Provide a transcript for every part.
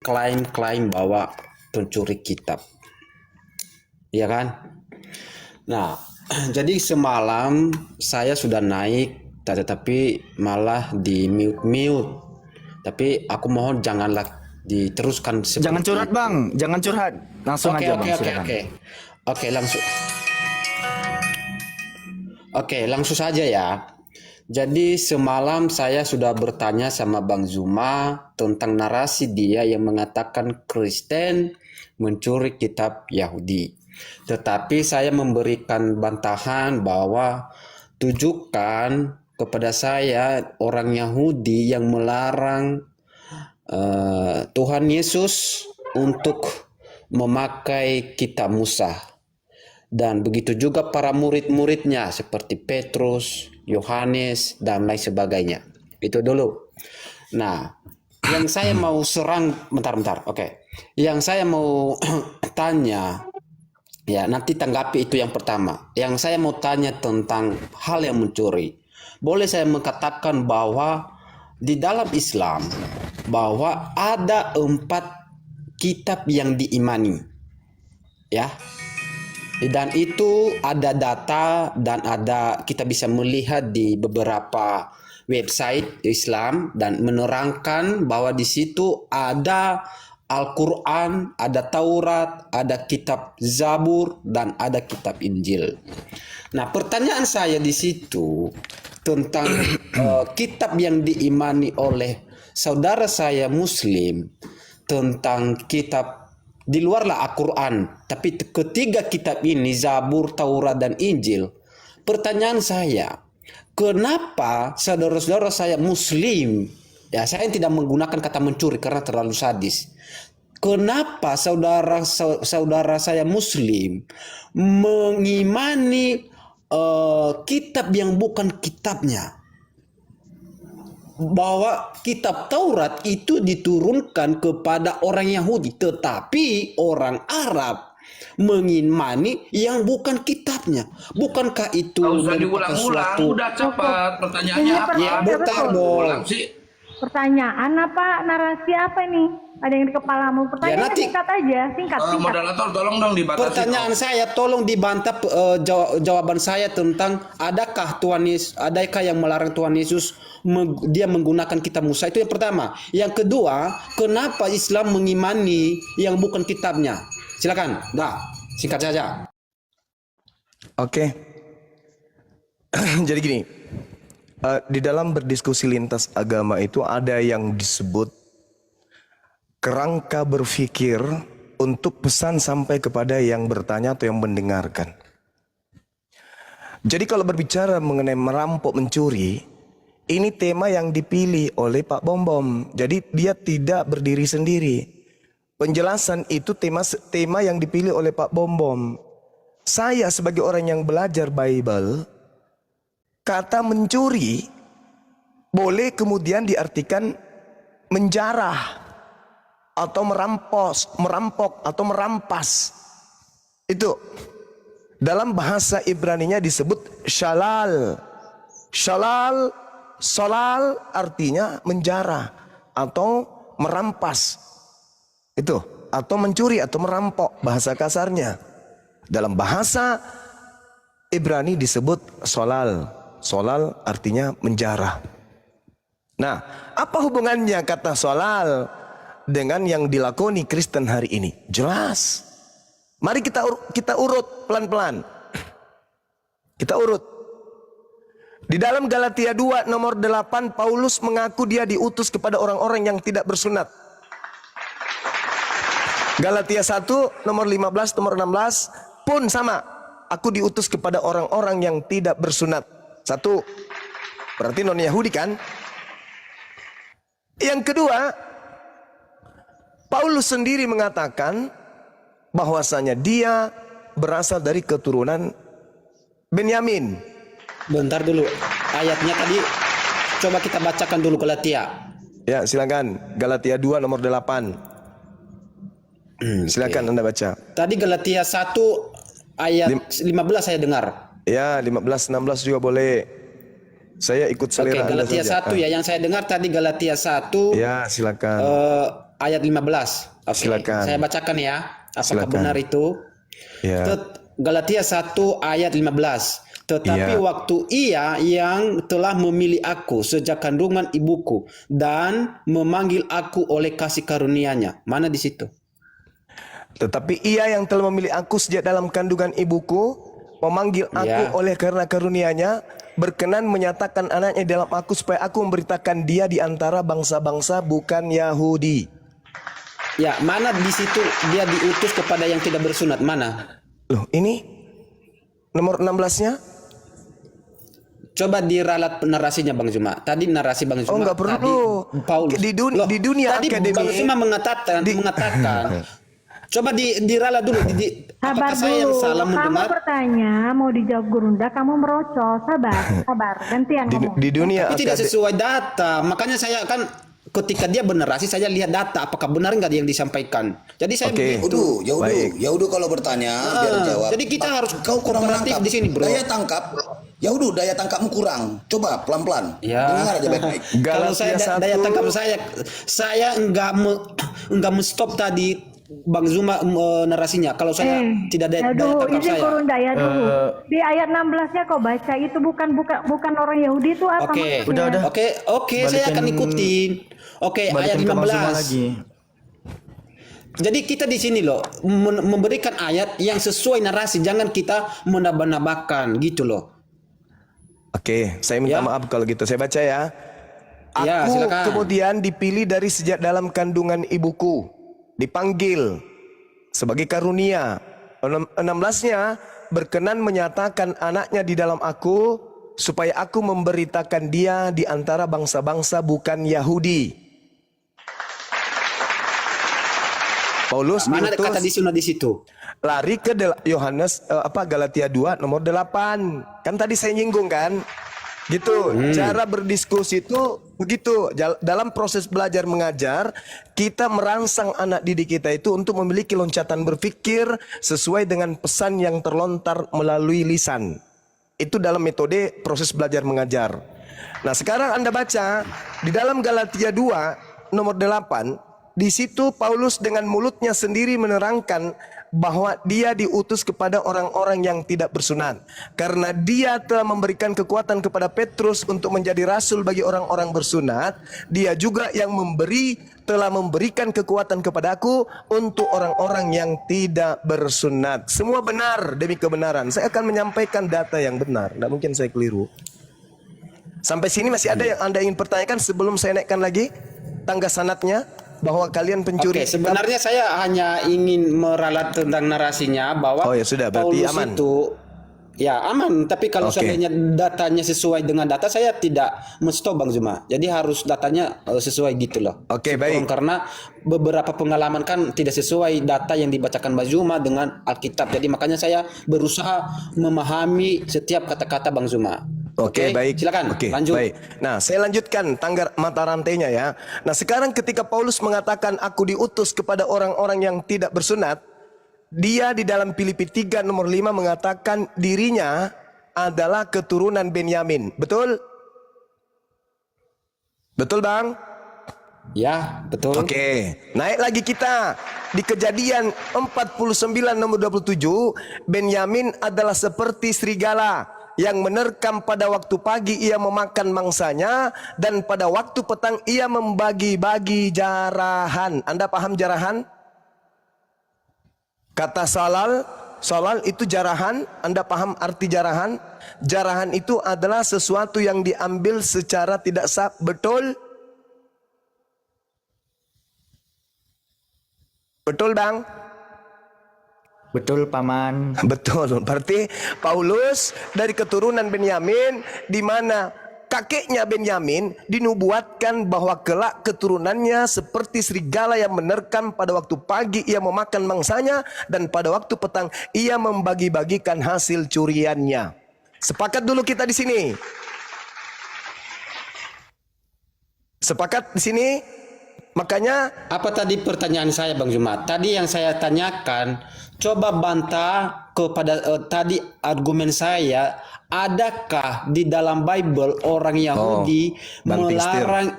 klaim-klaim bahwa pencuri kitab, ya kan? Nah, jadi semalam saya sudah naik, tetapi malah di mute. Tapi aku mohon janganlah diteruskan seperti Jangan curhat itu. bang, jangan curhat. Langsung aja bang, silakan. Oke, langsung. Oke, langsung saja ya. Jadi semalam saya sudah bertanya sama Bang Zuma tentang narasi dia yang mengatakan Kristen mencuri kitab Yahudi. Tetapi saya memberikan bantahan bahwa tunjukkan kepada saya orang Yahudi yang melarang Tuhan Yesus untuk memakai kitab Musa. Dan begitu juga para murid-muridnya seperti Petrus, Yohanes, dan lain sebagainya. Itu dulu. Nah, yang saya mau serang, bentar. Oke. Yang saya mau tanya, ya nanti tanggapi itu yang pertama. Yang saya mau tanya tentang hal yang mencuri. Boleh saya mengatakan bahwa di dalam Islam, bahwa ada 4 kitab yang diimani. Ya, dan itu ada data dan kita bisa melihat di beberapa website Islam dan menerangkan bahwa di situ ada Al-Quran, ada Taurat, ada kitab Zabur, dan ada kitab Injil. Nah, pertanyaan saya di situ tentang kitab yang diimani oleh saudara saya Muslim, tentang kitab di luarlah Al-Quran, tapi ketiga kitab ini, Zabur, Taurat, dan Injil. Pertanyaan saya, kenapa saudara-saudara saya Muslim, ya saya tidak menggunakan kata mencuri karena terlalu sadis. Kenapa saudara saya Muslim mengimani kitab yang bukan kitabnya? Bahwa kitab Taurat itu diturunkan kepada orang Yahudi, tetapi orang Arab mengimani yang bukan kitabnya. Bukankah itu nggak usah diulang-ulang, udah cepat. Pertanyaannya apa? Ya, bentar dong. Pertanyaan apa, narasi apa ini? Ada yang di kepalamu? Pertanyaannya nanti- singkat aja, singkat. Moderator tolong dong dibatasi. Pertanyaan saya, tolong dibantah jawaban saya tentang adakah yang melarang Tuhan Yesus dia menggunakan kitab Musa? Itu yang pertama. Yang kedua, kenapa Islam mengimani yang bukan kitabnya? Silakan. Nah, singkat saja. Oke. Jadi gini, di dalam berdiskusi lintas agama itu ada yang disebut kerangka berpikir untuk pesan sampai kepada yang bertanya atau yang mendengarkan. Jadi kalau berbicara mengenai merampok, mencuri, ini tema yang dipilih oleh Pak Bom. Jadi dia tidak berdiri sendiri. Penjelasan itu tema yang dipilih oleh Pak Bom. Saya sebagai orang yang belajar Bible, kata mencuri boleh kemudian diartikan menjarah atau merampok atau merampas. Itu dalam bahasa Ibraninya disebut shalal. Solal artinya menjarah atau merampas. Itu, atau mencuri atau merampok bahasa kasarnya. Dalam bahasa Ibrani disebut solal. Solal artinya menjarah. Nah, apa hubungannya kata solal dengan yang dilakoni Kristen hari ini? Jelas. Mari kita urut pelan-pelan. Kita urut. Di dalam Galatia 2 nomor 8, Paulus mengaku dia diutus kepada orang-orang yang tidak bersunat. Galatia 1 nomor 15, nomor 16 pun sama. Aku diutus kepada orang-orang yang tidak bersunat. 1. Berarti non Yahudi kan? Yang kedua, Paulus sendiri mengatakan bahwasanya dia berasal dari keturunan Benyamin. Bentar dulu. Ayatnya tadi coba kita bacakan dulu Galatia. Ya, silakan. Galatia 2 nomor 8. Silakan Anda baca. Tadi Galatia 1 ayat 15 saya dengar. Ya, 15 16 juga boleh. Saya ikut selera Anda Galatia saja. 1 ya, yang saya dengar tadi Galatia 1. Ya, silakan. ayat 15. Oke, Silakan. saya bacakan ya. Apakah Silakan. benar itu? Ya. Galatia 1 ayat 15. Tetapi Iya. waktu ia yang telah memilih aku sejak kandungan ibuku dan memanggil aku oleh kasih karunia-Nya. Mana di situ? Tetapi ia yang telah memilih aku sejak dalam kandungan ibuku, memanggil aku Ya. oleh karena karunia-Nya, berkenan menyatakan anaknya dalam aku supaya aku memberitakan dia di antara bangsa-bangsa bukan Yahudi. Ya, mana di situ dia diutus kepada yang tidak bersunat? Mana? Loh, ini nomor 16-nya? Coba diralat narasinya Bang Zuma. Tadi narasi Bang Zuma. Oh, nggak perlu. Tadi Paulus. Di dunia tadi akademi. Bang Zuma mengatakan. Coba diralat dulu. Sabar Apakah saya yang dulu. salah Kamu mendengar? bertanya, mau dijawab Gurunda, kamu merocos. Sabar. Gantian ngomong. Di dunia Tapi tidak akademi. sesuai data. Makanya saya kan ketika dia bernarasi saya lihat data apakah benar nggak yang disampaikan. Jadi saya Oke. begitu. Baik. Yaudu kalau bertanya biar jawab. Jadi kita harus kau kurang kooperatif menangkap di sini, bro. Daya tangkap. Yaudu daya tangkapmu kurang. Coba pelan-pelan. Ya. Dengar aja baik-baik. Kalau saya Galatia daya 1. tangkap saya enggak stop tadi Bang Zuma narasinya. Kalau saya tidak daya tangkap izin saya. Gurunda ya dulu. Di ayat 16-nya kau baca itu bukan orang Yahudi itu apa Oke. maksudnya? Oke, saya akan ikutin. Oke, ayat Balikin ke Bang Zuma 15. lagi. Jadi kita di sini loh memberikan ayat yang sesuai narasi, jangan kita menambah-nambahkan gitu loh. Oke, saya minta Ya. maaf kalau gitu. Saya baca ya. Ya, Aku silakan. kemudian dipilih dari sejak dalam kandungan ibuku, dipanggil sebagai karunia. 16-nya berkenan menyatakan anaknya di dalam aku supaya aku memberitakan dia di antara bangsa-bangsa bukan Yahudi. Paulus Mana diutus kata di situ? lari ke Yohanes Galatia 2 nomor 8. Kan tadi saya nyinggung kan? Gitu. Cara berdiskusi itu begitu. Dalam proses belajar mengajar, kita merangsang anak didik kita itu untuk memiliki loncatan berpikir sesuai dengan pesan yang terlontar melalui lisan. Itu dalam metode proses belajar mengajar. Nah, sekarang Anda baca di dalam Galatia 2 nomor 8, di situ Paulus dengan mulutnya sendiri menerangkan bahwa dia diutus kepada orang-orang yang tidak bersunat. Karena dia telah memberikan kekuatan kepada Petrus untuk menjadi rasul bagi orang-orang bersunat, dia juga yang telah memberikan kekuatan kepadaku untuk orang-orang yang tidak bersunat. Semua benar demi kebenaran. Saya akan menyampaikan data yang benar. Tidak mungkin saya keliru. Sampai sini masih ada yang Anda ingin pertanyakan sebelum saya naikkan lagi tangga sanatnya? Bahwa kalian pencuri. Oke, sebenarnya saya hanya ingin meralat tentang narasinya bahwa Oh ya sudah, berarti Paulus aman. itu ya aman, tapi kalau Oke. seandainya datanya sesuai dengan data saya tidak menstop Bang Zuma. Jadi harus datanya sesuai gitu loh. Oke, baik. Karena beberapa pengalaman kan tidak sesuai data yang dibacakan Bang Zuma dengan Alkitab. Jadi makanya saya berusaha memahami setiap kata-kata Bang Zuma. Oke, baik. Silakan, Oke, lanjut. baik. Nah, saya lanjutkan tangga mata rantainya ya. Nah, sekarang ketika Paulus mengatakan aku diutus kepada orang-orang yang tidak bersunat, dia di dalam Filipi 3 nomor 5 mengatakan dirinya adalah keturunan Benyamin. Betul? Betul, Bang? Ya, betul. Oke, naik lagi kita di Kejadian 49 nomor 27, Benyamin adalah seperti serigala yang menerkam pada waktu pagi ia memakan mangsanya dan pada waktu petang ia membagi-bagi jarahan. Anda paham jarahan? Kata salal itu jarahan. Anda paham arti jarahan? Jarahan itu adalah sesuatu yang diambil secara tidak sah. Betul? Betul, Bang? Betul, Paman. Betul. Berarti Paulus dari keturunan Benyamin, di mana kakeknya Benyamin dinubuatkan bahwa kelak keturunannya seperti serigala yang menerkam pada waktu pagi ia memakan mangsanya dan pada waktu petang ia membagi-bagikan hasil curiannya. Sepakat dulu kita di sini. Sepakat di sini? Makanya Apa tadi pertanyaan saya Bang Zuma? Tadi yang saya tanyakan, coba bantah kepada tadi argumen saya, adakah di dalam Bible orang Yahudi Bang melarang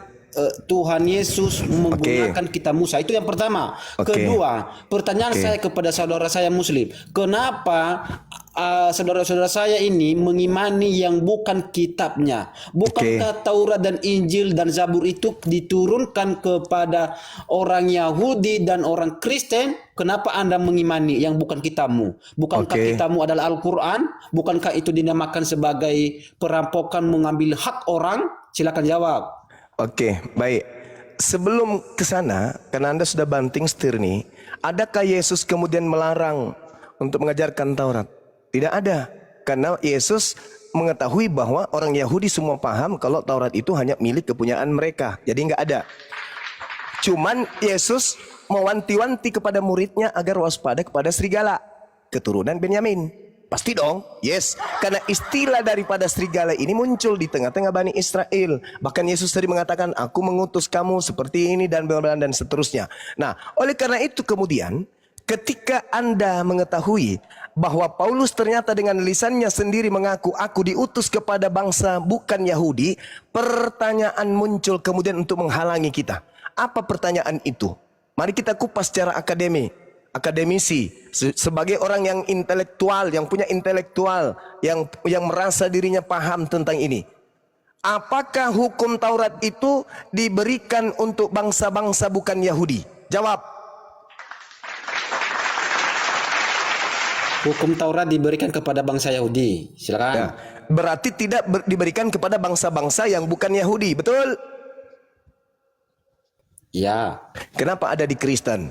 Tuhan Yesus menggunakan kitab Musa. Itu yang pertama. Kedua, pertanyaan saya kepada saudara saya Muslim, kenapa saudara-saudara saya ini mengimani yang bukan kitabnya? Bukankah Taurat dan Injil dan Zabur itu diturunkan kepada orang Yahudi dan orang Kristen? Kenapa Anda mengimani yang bukan kitabmu? Bukankah kitabmu adalah Al-Quran? Bukankah itu dinamakan sebagai perampokan mengambil hak orang? Silakan jawab. Oke, baik. Sebelum ke sana, karena Anda sudah banting setir nih, adakah Yesus kemudian melarang untuk mengajarkan Taurat? Tidak ada. Karena Yesus mengetahui bahwa orang Yahudi semua paham kalau Taurat itu hanya milik kepunyaan mereka. Jadi nggak ada. Cuman Yesus mewanti-wanti kepada muridnya agar waspada kepada serigala, keturunan Benyamin. Pasti dong, yes. Karena istilah daripada serigala ini muncul di tengah-tengah Bani Israel. Bahkan Yesus tadi mengatakan, aku mengutus kamu seperti ini dan seterusnya. Nah, oleh karena itu kemudian, ketika Anda mengetahui bahwa Paulus ternyata dengan lisannya sendiri mengaku, aku diutus kepada bangsa bukan Yahudi, pertanyaan muncul kemudian untuk menghalangi kita. Apa pertanyaan itu? Mari kita kupas secara akademisi, sebagai orang yang intelektual, yang punya intelektual, yang merasa dirinya paham tentang ini. Apakah hukum Taurat itu diberikan untuk bangsa-bangsa bukan Yahudi? Jawab. Hukum Taurat diberikan kepada bangsa Yahudi. Silakan. Ya, berarti tidak diberikan kepada bangsa-bangsa yang bukan Yahudi, betul? Ya. Kenapa ada di Kristen?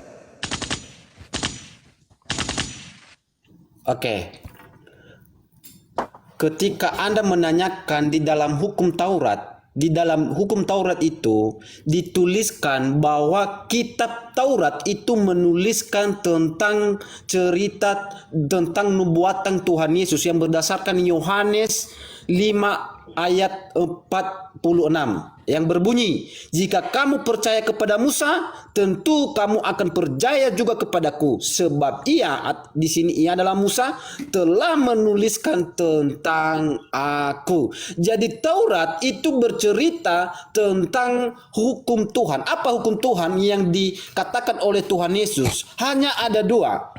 Oke. Ketika Anda menanyakan di dalam hukum Taurat, di dalam hukum Taurat itu dituliskan bahwa kitab Taurat itu menuliskan tentang cerita tentang nubuatan Tuhan Yesus yang berdasarkan Yohanes 5 ayat 46 yang berbunyi, jika kamu percaya kepada Musa, tentu kamu akan percaya juga kepadaku, sebab di sini ia adalah Musa telah menuliskan tentang aku. Jadi Taurat itu bercerita tentang hukum Tuhan. Apa hukum Tuhan yang dikatakan oleh Tuhan Yesus? Hanya ada dua.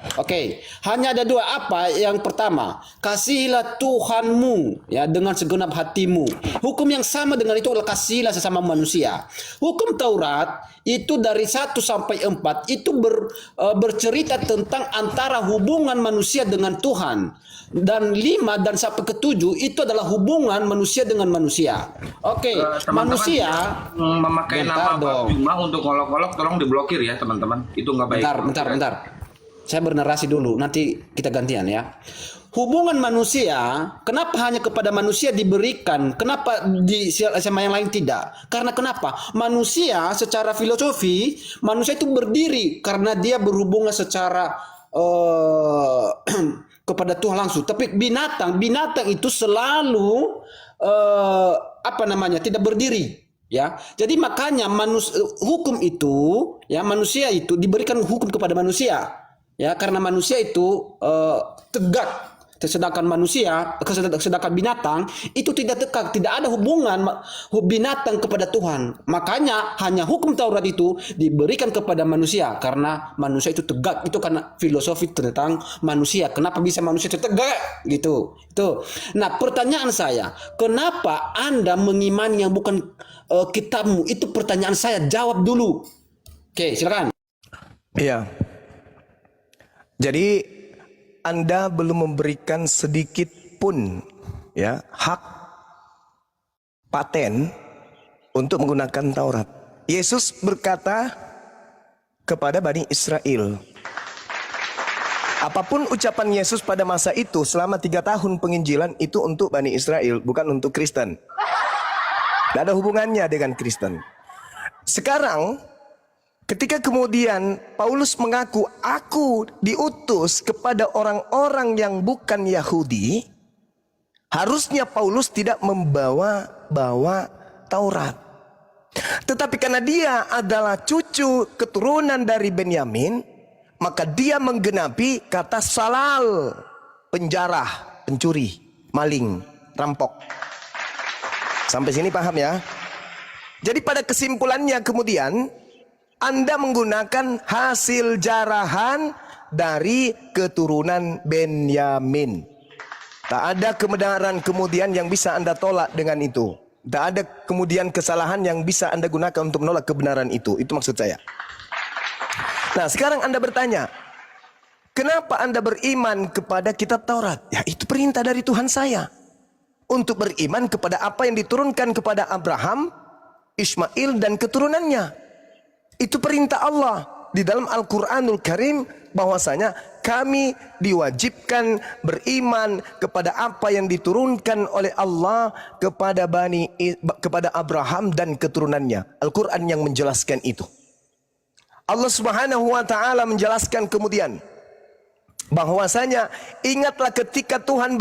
Hanya ada dua. Apa? Yang pertama, kasihilah Tuhanmu ya dengan segenap hatimu. Hukum yang sama dengan itu adalah kasihilah sesama manusia. Hukum Taurat itu dari 1 sampai 4 itu bercerita tentang antara hubungan manusia dengan Tuhan. Dan 5 dan sampai ke 7 itu adalah hubungan manusia dengan manusia. Manusia memakai nama Bang Juma untuk ngolok-ngolok tolong diblokir ya teman-teman. Itu nggak baik. Bentar. Saya bernarasi dulu, nanti kita gantian ya. Hubungan manusia, kenapa hanya kepada manusia diberikan? Kenapa sama yang lain tidak? Karena kenapa? Manusia secara filosofi, manusia itu berdiri karena dia berhubungan secara kepada Tuhan langsung. Tapi binatang itu selalu tidak berdiri. Ya, jadi makanya hukum itu, ya manusia itu diberikan hukum kepada manusia. Ya, karena manusia itu tegak. Sedangkan binatang itu tidak tegak, tidak ada hubungan binatang kepada Tuhan. Makanya hanya hukum Taurat itu diberikan kepada manusia karena manusia itu tegak. Itu karena filosofi tentang manusia. Kenapa bisa manusia itu tegak? Gitu. Itu. Nah, pertanyaan saya, kenapa Anda mengimani yang bukan kitabmu? Itu pertanyaan saya. Jawab dulu. Oke, silakan. Iya. Jadi Anda belum memberikan sedikit pun ya hak paten untuk menggunakan Taurat. Yesus berkata kepada Bani Israel, apapun ucapan Yesus pada masa itu selama 3 tahun penginjilan itu untuk Bani Israel, bukan untuk Kristen. Tidak ada hubungannya dengan Kristen. Sekarang ketika kemudian Paulus mengaku, aku diutus kepada orang-orang yang bukan Yahudi, harusnya Paulus tidak membawa Taurat. Tetapi karena dia adalah cucu keturunan dari Benyamin, maka dia menggenapi kata salal, penjarah, pencuri, maling, rampok. Sampai sini paham ya? Jadi pada kesimpulannya kemudian Anda menggunakan hasil jarahan dari keturunan Benyamin. Tak ada kebenaran kemudian yang bisa Anda tolak dengan itu. Tak ada kemudian kesalahan yang bisa Anda gunakan untuk menolak kebenaran itu. Itu maksud saya. Nah, sekarang Anda bertanya, kenapa Anda beriman kepada kitab Taurat? Ya, itu perintah dari Tuhan saya. Untuk beriman kepada apa yang diturunkan kepada Abraham, Ismail dan keturunannya. Itu perintah Allah di dalam Al-Quranul Karim, bahwasanya kami diwajibkan beriman kepada apa yang diturunkan oleh Allah kepada Abraham dan keturunannya. Al-Quran yang menjelaskan itu. Allah Subhanahu wa taala menjelaskan kemudian bahwasanya ingatlah ketika Tuhan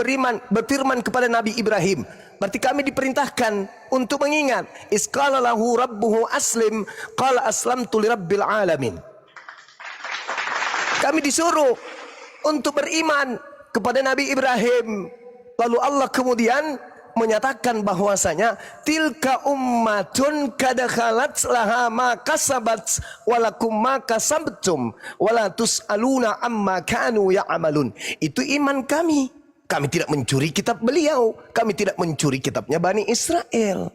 berfirman kepada Nabi Ibrahim. Berarti kami diperintahkan untuk mengingat. Isqala lahu rabbuhu aslim, qala aslamtu lirabbil alamin. Kami disuruh untuk beriman kepada Nabi Ibrahim. Lalu Allah kemudian menyatakan bahwasanya tilka ummatun kad khalat laha ma kasabat walakum ma kasabtum wala tusaluna amma kanu ya'malun. Itu iman kami. Kami tidak mencuri kitab beliau. Kami tidak mencuri kitabnya Bani Israel.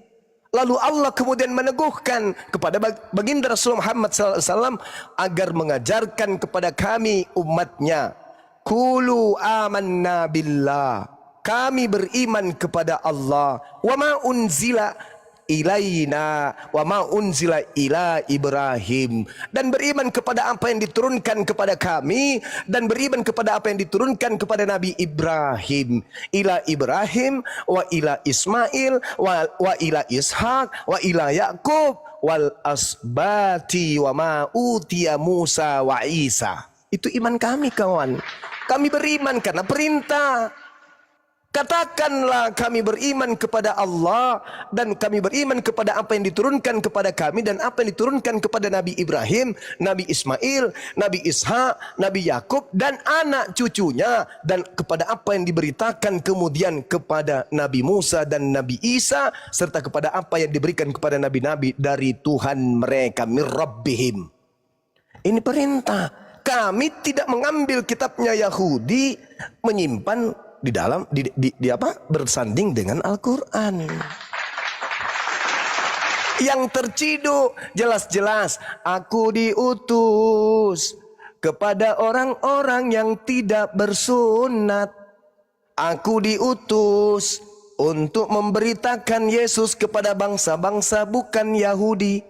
Lalu Allah kemudian meneguhkan kepada baginda Rasul Muhammad SAW agar mengajarkan kepada kami umatnya, Qulu amanna billah. Kami beriman kepada Allah. Wa ma unzila ilaina wa ma unzila ila Ibrahim. Dan beriman kepada apa yang diturunkan kepada kami, dan beriman kepada apa yang diturunkan kepada Nabi Ibrahim. Ila Ibrahim wa ila Ismail wa ila Ishak wa ila Yakub wal asbati wa ma utiya Musa wa Isa. Itu iman kami, kawan. Kami beriman karena perintah. Katakanlah kami beriman kepada Allah dan kami beriman kepada apa yang diturunkan kepada kami dan apa yang diturunkan kepada Nabi Ibrahim, Nabi Ismail, Nabi Ishak, Nabi Yakub dan anak cucunya, dan kepada apa yang diberitakan kemudian kepada Nabi Musa dan Nabi Isa, serta kepada apa yang diberikan kepada nabi-nabi dari Tuhan mereka, mir rabbihim. Ini perintah. Kami tidak mengambil kitabnya Yahudi, menyimpan di dalam bersanding dengan Al-Quran. Yang terciduk jelas-jelas, aku diutus kepada orang-orang yang tidak bersunat. Aku diutus untuk memberitakan Yesus kepada bangsa-bangsa bukan Yahudi.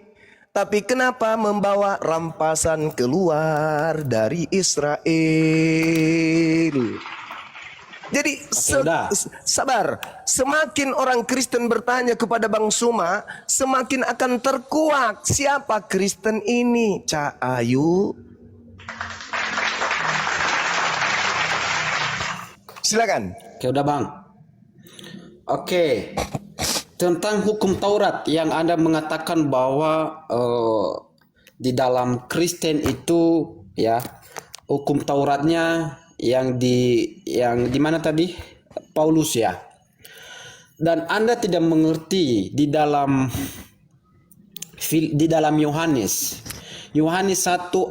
Tapi kenapa membawa rampasan keluar dari Israel? Jadi sabar. Semakin orang Kristen bertanya kepada Bang Suma, semakin akan terkuak siapa Kristen ini. Cak Ayu, silakan. Oke, udah Bang. Oke, tentang hukum Taurat yang Anda mengatakan bahwa di dalam Kristen itu ya hukum Tauratnya yang di mana tadi Paulus ya, dan Anda tidak mengerti di dalam Yohanes 1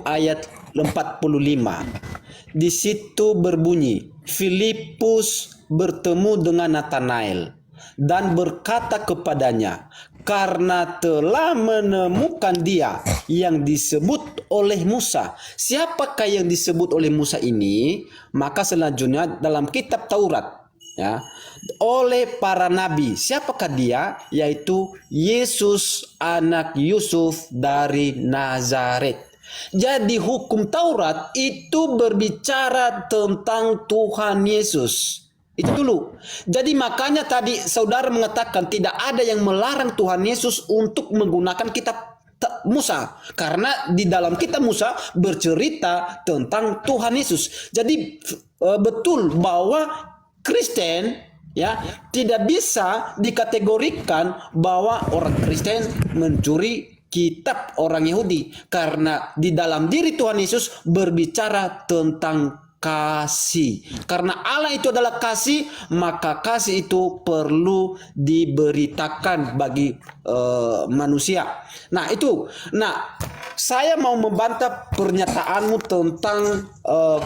ayat 45, di situ berbunyi, Filipus bertemu dengan Nathanael dan berkata kepadanya, karena telah menemukan dia yang disebut oleh Musa. Siapakah yang disebut oleh Musa ini? Maka selanjutnya dalam kitab Taurat ya, oleh para nabi. Siapakah dia? Yaitu Yesus anak Yusuf dari Nazaret. Jadi hukum Taurat itu berbicara tentang Tuhan Yesus. Itu dulu. Jadi makanya tadi saudara mengatakan tidak ada yang melarang Tuhan Yesus untuk menggunakan kitab Musa. Karena di dalam kitab Musa bercerita tentang Tuhan Yesus. Jadi betul bahwa Kristen ya tidak bisa dikategorikan bahwa orang Kristen mencuri kitab orang Yahudi. Karena di dalam diri Tuhan Yesus berbicara tentang kasih. Karena Allah itu adalah kasih, maka kasih itu perlu diberitakan bagi manusia. Nah, itu. Nah, saya mau membantah pernyataanmu tentang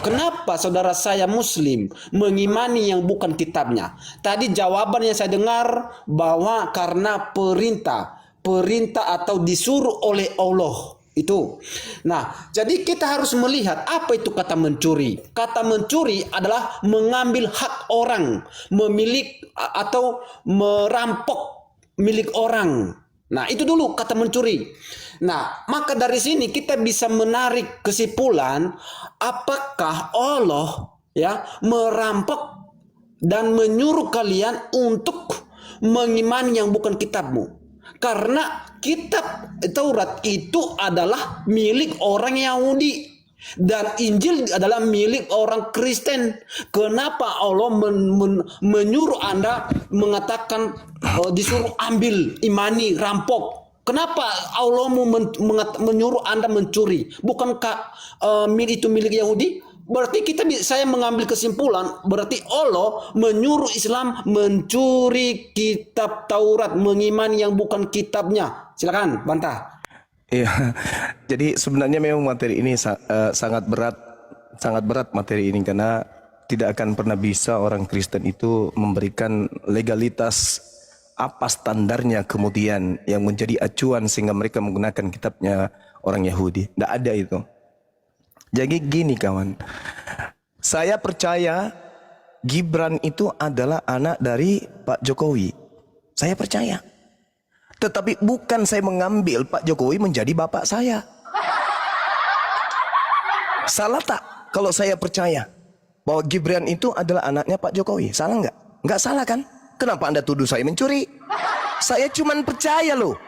kenapa saudara saya Muslim mengimani yang bukan kitabnya. Tadi jawaban yang saya dengar bahwa karena perintah atau disuruh oleh Allah. Itu. Nah, jadi kita harus melihat apa itu kata mencuri. Kata mencuri adalah mengambil hak orang, memiliki atau merampok milik orang. Nah, itu dulu kata mencuri. Nah, maka dari sini kita bisa menarik kesimpulan apakah Allah ya merampok dan menyuruh kalian untuk mengimani yang bukan kitabmu. Karena kitab Taurat itu adalah milik orang Yahudi dan Injil adalah milik orang Kristen. Kenapa Allah menyuruh Anda mengatakan disuruh ambil, imani, rampok? Kenapa Allah menyuruh Anda mencuri? Bukankah itu milik Yahudi? Berarti saya mengambil kesimpulan, berarti Allah menyuruh Islam mencuri kitab Taurat, mengimani yang bukan kitabnya. Silakan, bantah. Iya, jadi sebenarnya memang materi ini sangat berat materi ini, karena tidak akan pernah bisa orang Kristen itu memberikan legalitas apa standarnya kemudian yang menjadi acuan sehingga mereka menggunakan kitabnya orang Yahudi. Tidak ada itu. Jadi gini kawan, saya percaya Gibran itu adalah anak dari Pak Jokowi. Saya percaya. Tetapi bukan saya mengambil Pak Jokowi menjadi bapak saya. Salah tak kalau saya percaya bahwa Gibran itu adalah anaknya Pak Jokowi? Salah nggak? Nggak salah kan? Kenapa Anda tuduh saya mencuri? Saya cuman percaya loh.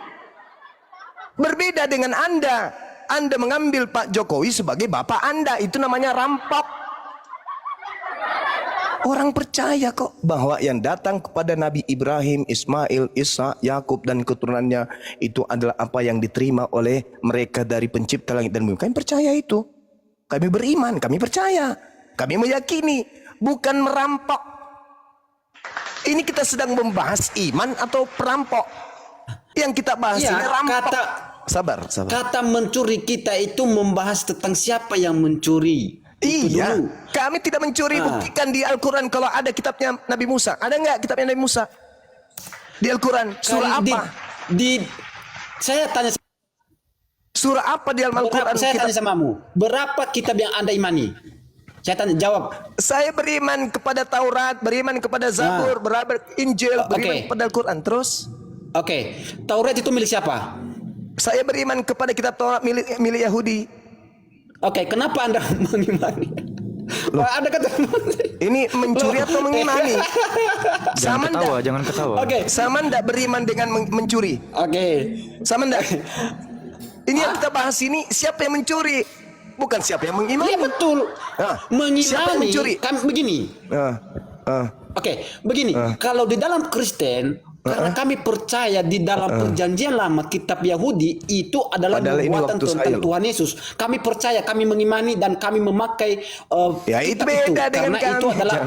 Berbeda dengan Anda. Anda mengambil Pak Jokowi sebagai bapak Anda, itu namanya rampok. Orang percaya kok bahwa yang datang kepada Nabi Ibrahim, Ismail, Isa, Yakub dan keturunannya itu adalah apa yang diterima oleh mereka dari pencipta langit dan bumi. Kami percaya itu. Kami beriman, kami percaya. Kami meyakini, bukan merampok. Ini kita sedang membahas iman atau perampok. Yang kita bahas ini rampok. Sabar. Kata mencuri kita itu membahas tentang siapa yang mencuri. Iya, kami tidak mencuri. Buktikan di Al-Quran kalau ada kitabnya Nabi Musa. Ada nggak kitabnya Nabi Musa? Di Al-Quran, surah apa? Saya tanya. Surah apa di Al-Quran? Saya tanya samamu. Berapa kitab yang Anda imani? Saya tanya, jawab. Saya beriman kepada Taurat, beriman kepada Zabur, beriman Injil, beriman kepada Al-Quran. Terus? Oke, Taurat itu milik siapa? Saya beriman kepada kitab Taurat milik Yahudi. Oke, kenapa Anda mengimani? Ada kata ini mencuri atau mengimani? Jangan ketawa. Oke. Sama ndak beriman dengan mencuri? Oke. Sama ndak? Ini yang kita bahas ini, siapa yang mencuri? Bukan siapa yang mengimani. Iya betul. Mengimani. Siapa yang mencuri? Kan begini. Oke, begini. Kalau di dalam Kristen, karena kami percaya di dalam perjanjian lama kitab Yahudi itu adalah nubuatan tentang Tuhan Yesus. Kami percaya, kami mengimani dan kami memakai ya itu beda dengan kami. Itu adalah,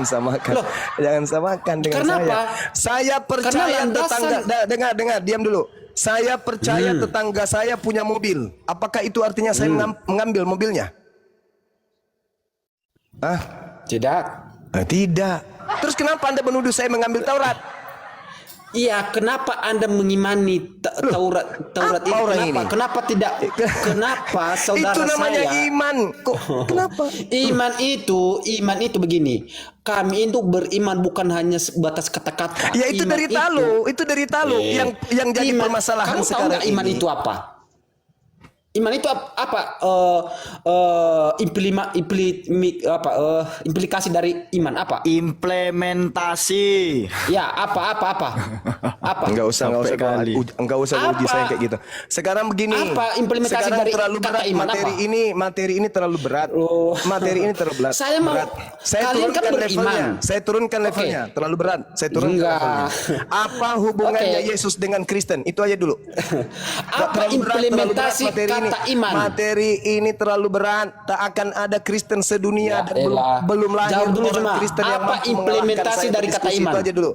jangan samakan dengan kenapa? Saya percaya tetangga. Dengar, diam dulu. Saya percaya tetangga saya punya mobil. Apakah itu artinya saya mengambil mobilnya? Tidak. Tidak. Terus kenapa Anda menuduh saya mengambil Taurat? Iya, kenapa Anda mengimani Taurat ini? Kenapa tidak? Kenapa saudara itu namanya saya? Iman. Kok kenapa? Iman itu begini. Kami itu beriman bukan hanya sebatas kata-kata. Ya itu dari Talu, itu dari Talu yang jadi permasalahan sekarang. Iman itu apa? Iman itu apa? Implikasi dari iman apa? Implementasi. Ya, apa? Enggak usah uji saya kayak gitu. Sekarang begini. Apa implementasi dari terlalu kata berat iman? Materi ini terlalu berat. Materi ini terlalu berat. Saya mau kalian kan beriman. Saya turunkan levelnya. Terlalu berat. Saya turunkan levelnya. Apa hubungannya Yesus dengan Kristen? Itu aja dulu. Apa implementasi kata iman. Materi ini terlalu berat. Tak akan ada Kristen sedunia Ya dan elah. belum lahir Jawab dulu orang cuma, Kristen yang apa mampu implementasi mengalahkan saya. dari kata Berdiskusi iman? itu aja dulu.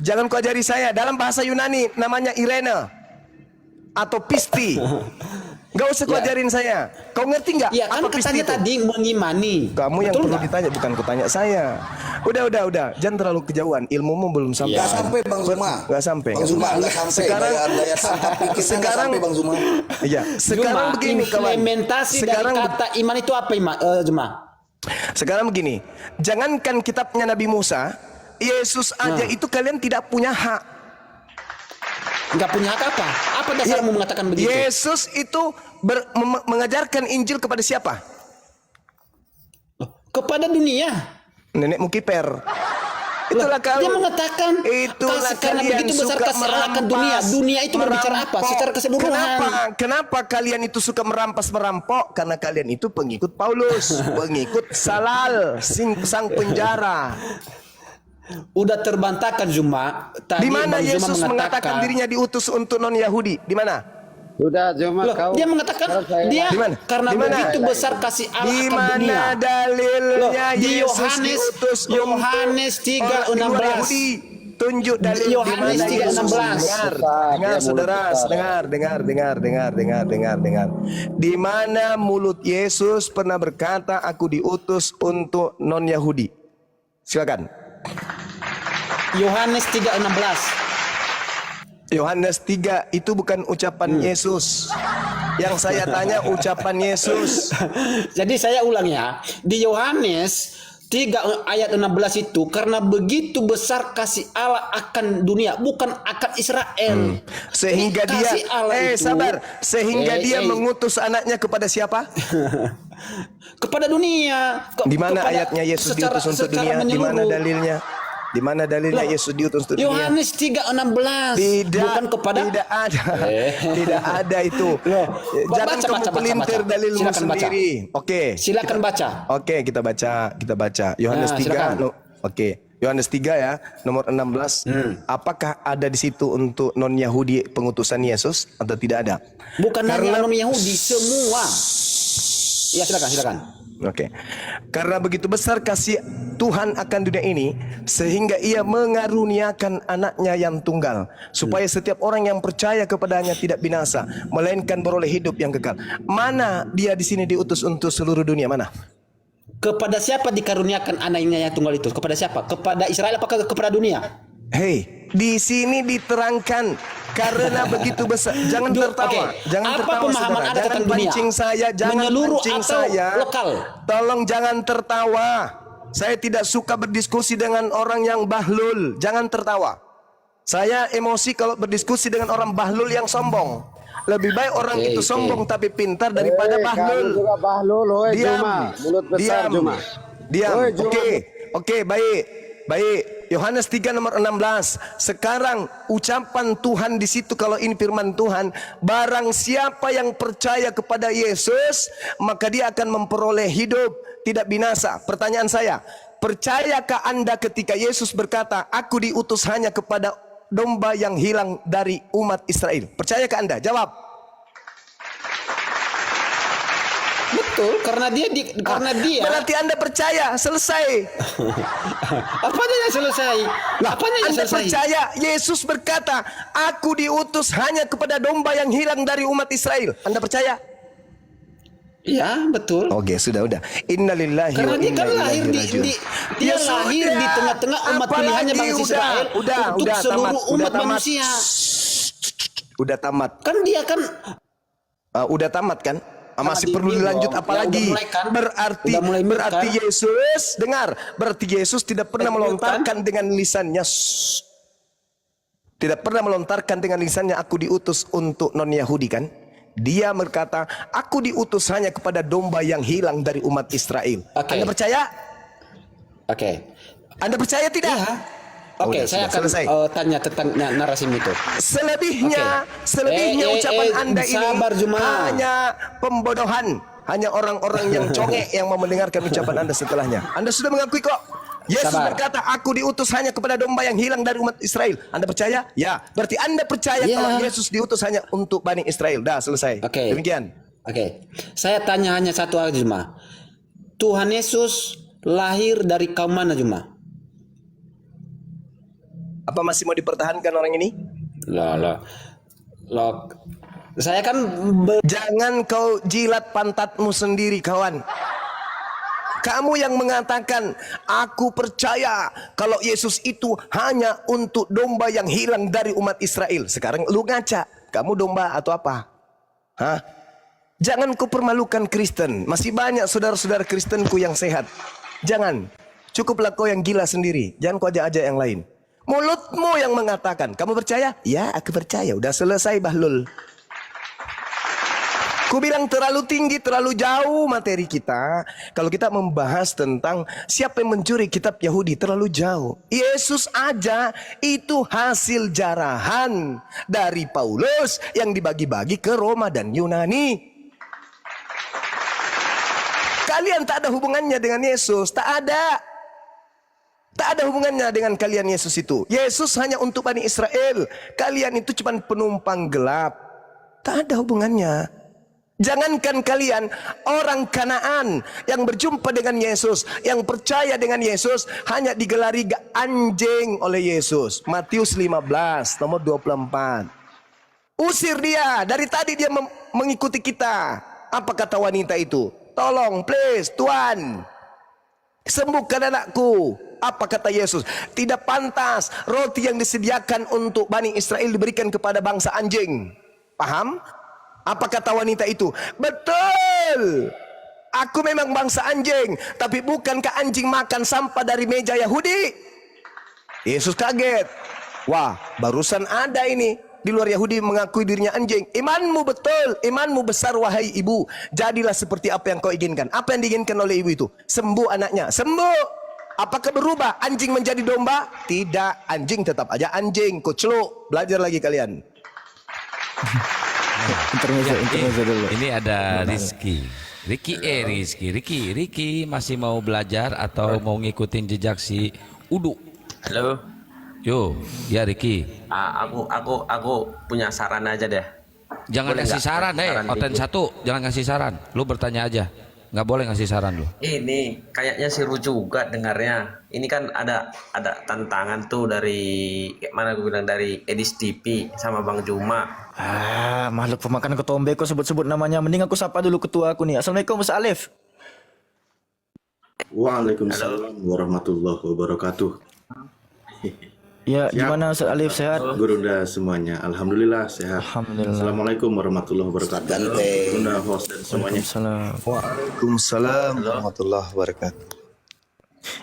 Jangan kau ajari saya dalam bahasa Yunani namanya Irene atau pisti. Gak usah kau Ya. ajarin saya. Kau ngerti nggak? Ya kan apa pisti katanya itu? tadi mengimani. Kamu yang Betul perlu nggak? ditanya, bukan kutanya saya. Udah. Jangan terlalu kejauhan. Ilmumu belum sampai. Nggak sampai Bang Zuma. Nggak sampai. Bang Zuma nggak sampai. Sekarang Daya tangkap pikirnya nggak sekarang sampai Bang Zuma. Iya. Sekarang Juma, begini kawan. implementasi Sekarang dari kata iman itu apa Juma? sekarang begini. Jangankan kitabnya Nabi Musa, Yesus aja itu kalian tidak punya hak. Nggak punya hak apa? Apa dasarmu mengatakan begitu? Yesus itu mengajarkan Injil kepada siapa? Kepada dunia. Nenekmu kiper. Itulah kau. Dia mengatakan Itulah karena kalian begitu besar suka kesalahan merampas, dunia. Dunia itu berbicara apa? merampok. Secara keseluruhan. Kenapa kalian itu suka merampok? Karena kalian itu pengikut Paulus, pengikut Salal, sang penjara. Udah terbantahkan Zuma. Tadi Di mana Bang Zuma Yesus mengatakan dirinya diutus untuk non Yahudi? Di mana? Sudah cuma Loh, kau. dia mengatakan dia Di mana? karena Di mana? begitu besar kasih Allah Di akan dunia. mana dalilnya Loh, di Yesus Yohanes- diutus Yohanes untuk orang di luar 3:16. Yahudi? Tunjuk dalil di Yohanes mana Yesus 3:16. dengar saudara, dengar. Di mana mulut Yesus pernah berkata, aku diutus untuk non Yahudi? Silakan. Yohanes 3:16. Yohanes 3 itu bukan ucapan Yesus. Yang saya tanya ucapan Yesus. Jadi saya ulang ya. Di Yohanes 3 ayat 16 itu karena begitu besar kasih Allah akan dunia, bukan akan Israel. Sehingga dia Kasih Allah itu- sabar, sehingga dia mengutus anaknya kepada siapa? kepada dunia. Di mana kepada- ayatnya Yesus diutus untuk secara dunia? Di mana menyeluruh. dalilnya? Di mana dalilnya Loh, Yesus diutus untuk dunia? Yohanes 3:16. Bukan kepada tidak ada. Tidak ada itu. Jangan baca, kamu baca, pelintir baca. dalilmu Silakan baca. sendiri. Oke. Silakan baca. Oke, kita baca. Yohanes Nah, 3. silakan. Oke. Yohanes 3 ya, nomor 16. Apakah ada di situ untuk non Yahudi pengutusan Yesus atau tidak ada? Bukan Karena- hanya orang Yahudi, semua. Ya silakan. Oke. Karena begitu besar kasih Tuhan akan dunia ini, sehingga ia mengaruniakan anaknya yang tunggal, supaya setiap orang yang percaya kepadanya tidak binasa, melainkan beroleh hidup yang kekal. Mana dia di sini diutus untuk seluruh dunia? Mana? Kepada siapa dikaruniakan anaknya yang tunggal itu? Kepada siapa? Kepada Israel apakah kepada dunia? Hei, di sini diterangkan karena begitu besar. Jangan tertawa. Oke. Jangan Apa tertawa, pemahaman saudara. Anda Jangan tentang dunia? pancing saya. Jangan Menyeluruh pancing atau saya. lokal? Tolong jangan tertawa. Saya tidak suka berdiskusi dengan orang yang bahlul. Jangan tertawa. Saya emosi kalau berdiskusi dengan orang bahlul yang sombong. Lebih baik orang Oke, itu oke. sombong tapi pintar daripada bahlul. Kamu juga bahlul, oi Diam. Juma. Mulut besar Diam. Juma. Diam. Oi, Juma. Oke, baik. Yohanes 3 nomor 16. Sekarang ucapan Tuhan di situ, kalau ini firman Tuhan, barang siapa yang percaya kepada Yesus, maka dia akan memperoleh hidup, tidak binasa. Pertanyaan saya, percayakah Anda ketika Yesus berkata, aku diutus hanya kepada domba yang hilang dari umat Israel? Percayakah Anda? Jawab. Betul, karena dia Berarti Anda percaya, selesai. apanya yang selesai? Apanya yang Anda selesai? percaya Yesus berkata, aku diutus hanya kepada domba yang hilang dari umat Israel. Anda percaya? Ya, betul. Oke, sudah. Innalillahi Karena wa dia inna kan lahir ilaihi di, rajiun. dia Ya lahir sudah. di tengah-tengah umat Apalagi pilihannya bangsa Israel untuk seluruh umat manusia. Udah tamat. Kan dia kan Udah tamat kan? Masih Tamat perlu ini dilanjut dong. apa Ya, lagi? udah mulai kan? Berarti Udah mulai berarti kan? Yesus, dengar, berarti Yesus tidak pernah Lanjut, melontarkan dengan lisannya. Tidak pernah melontarkan dengan lisannya, aku diutus untuk non Yahudi kan? Dia berkata, aku diutus hanya kepada domba yang hilang dari umat Israel. Oke. Anda percaya? Oke. Anda percaya tidak? Iya. Oke, Udah, saya sudah akan selesai. tanya tentang narasimu itu. Selebihnya, selebihnya ucapan Anda ini sabar, Juma. hanya pembodohan, hanya orang-orang yang congek yang mau mendengarkan ucapan Anda setelahnya. Anda sudah mengakui kok. Yesus Sabar. berkata, aku diutus hanya kepada domba yang hilang dari umat Israel. Anda percaya? Ya. Berarti Anda percaya Ya. kalau Yesus diutus hanya untuk Bani Israel. Dah selesai. Oke. Demikian. Oke, saya tanya hanya satu aja cuma. Tuhan Yesus lahir dari kaum mana cuma? Apa masih mau dipertahankan orang ini? Loh, saya kan Jangan kau jilat pantatmu sendiri, kawan. Kamu yang mengatakan, aku percaya kalau Yesus itu hanya untuk domba yang hilang dari umat Israel. Sekarang lu ngaca, kamu domba atau apa? Hah? Jangan kau permalukan Kristen. Masih banyak saudara-saudara Kristenku yang sehat. Jangan. Cukuplah kau yang gila sendiri. Jangan kau ajak-ajak yang lain. Mulutmu yang mengatakan, kamu percaya? Ya, aku percaya. Udah selesai, Bahlul. Ku bilang terlalu tinggi, terlalu jauh materi kita. Kalau kita membahas tentang siapa yang mencuri kitab Yahudi, terlalu jauh. Yesus aja itu hasil jarahan dari Paulus yang dibagi-bagi ke Roma dan Yunani. Kalian tak ada hubungannya dengan Yesus, tak ada. Tak ada hubungannya dengan kalian Yesus itu. Yesus hanya untuk Bani Israel. Kalian itu cuma penumpang gelap. Tak ada hubungannya. Jangankan kalian, orang Kanaan yang berjumpa dengan Yesus, yang percaya dengan Yesus, hanya digelari anjing oleh Yesus. Matius 15, nomor 24. Usir dia, dari tadi dia mengikuti kita. Apa kata wanita itu? Tolong, please, Tuhan, sembuhkan anakku. Apa kata Yesus? Tidak pantas roti yang disediakan untuk Bani Israel diberikan kepada bangsa anjing. Paham? Apa kata wanita itu? Betul. Aku memang bangsa anjing, tapi bukankah anjing makan sampah dari meja Yahudi? Yesus kaget. Wah, barusan ada ini di luar Yahudi mengakui dirinya anjing. Imanmu betul, imanmu besar wahai ibu. Jadilah seperti apa yang kau inginkan. Apa yang diinginkan oleh ibu itu? Sembuh anaknya, sembuh. Apakah berubah anjing menjadi domba? Tidak, anjing tetap aja anjing. Kuceluk, belajar lagi kalian. Intermezzo dulu. Ini ada Rizky. Ricky masih mau belajar atau mau ngikutin jejak si Udu? Halo. Yo, ya Ricky. Aku punya saran aja deh. Jangan Boleh kasih nggak? saran, Oten dikit. 1, jangan kasih saran. Lu bertanya aja. Nggak boleh ngasih saran lu. Ini kayaknya seru juga dengarnya. Ini kan ada tantangan tuh dari kayak mana gue bilang dari Edis TV sama Bang Juma. Makhluk pemakan ketombe kok sebut-sebut namanya. Mending aku sapa dulu ketua aku nih. Assalamualaikum Mas Alif. Waalaikumsalam warahmatullahi wabarakatuh. Ya, Siap. gimana Ustaz Alif, sehat? Gurunda semuanya, alhamdulillah sehat. Alhamdulillah. Assalamualaikum warahmatullahi wabarakatuh. Gurunda host dan semuanya. Waalaikumsalam. Waalaikumsalam warahmatullahi wabarakatuh.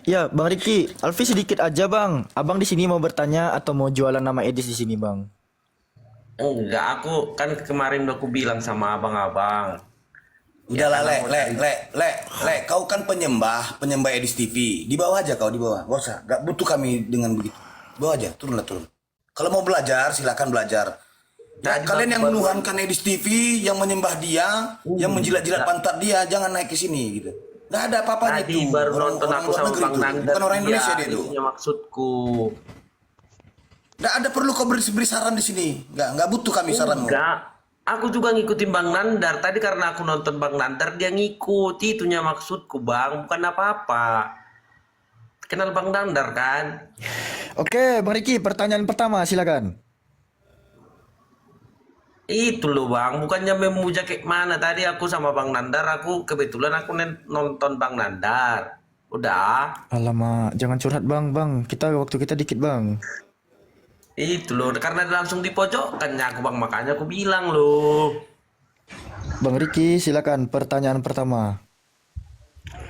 Ya, Bang Riki, Alfi sedikit aja Bang. Abang di sini mau bertanya atau mau jualan nama Edis di sini Bang? Enggak, aku kan kemarin udah aku bilang sama abang-abang. Udahlah, Le, kau kan penyembah Edis TV. Di bawah aja kau, di bawah. Gak usah, gak butuh kami dengan begitu. Bawa aja, turun. Kalau mau belajar, silakan belajar. Ya, kalian yang menuhankan Edis TV, yang menyembah dia, yang menjilat-jilat pantat dia, jangan naik ke sini gitu. Nggak ada apa-apanya Tadi itu. baru nonton aku sama Bang Nanda. Bukan orang Indonesia dia itu. Itunya maksudku. Nggak ada perlu kau beri saran di sini. Nggak butuh kami saranmu. Enggak. Aku juga ngikutin Bang Nandar. Tadi karena aku nonton Bang Nandar, dia ngikuti. Itunya maksudku Bang, bukan apa-apa. Kenal Bang Nandar kan? Oke, Bang Riki, pertanyaan pertama silakan. Itu loh Bang, bukannya memuja kayak mana. Tadi aku sama Bang Nandar, aku kebetulan aku nonton Bang Nandar. Udah. Alamak, jangan curhat Bang. Waktu kita dikit Bang. Itu loh, karena langsung di pojokannya aku Bang, makanya aku bilang loh. Bang Riki, silakan pertanyaan pertama.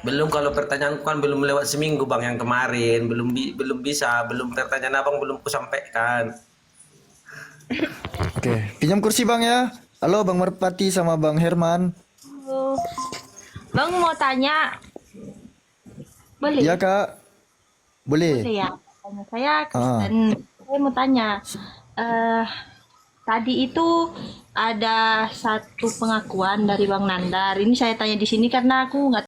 Belum, kalau pertanyaan kan belum lewat seminggu Bang yang kemarin, belum bisa, belum pertanyaan Abang belum kusampaikan. Oke, pinjam kursi Bang ya. Halo Bang Merpati sama Bang Herman. Halo. Bang mau tanya. Boleh? Iya Kak. Boleh. Boleh ya. Tanya saya Kristen. Saya mau tanya. Tadi itu ada satu pengakuan dari Bang Nandar. Ini saya tanya di sini karena aku nggak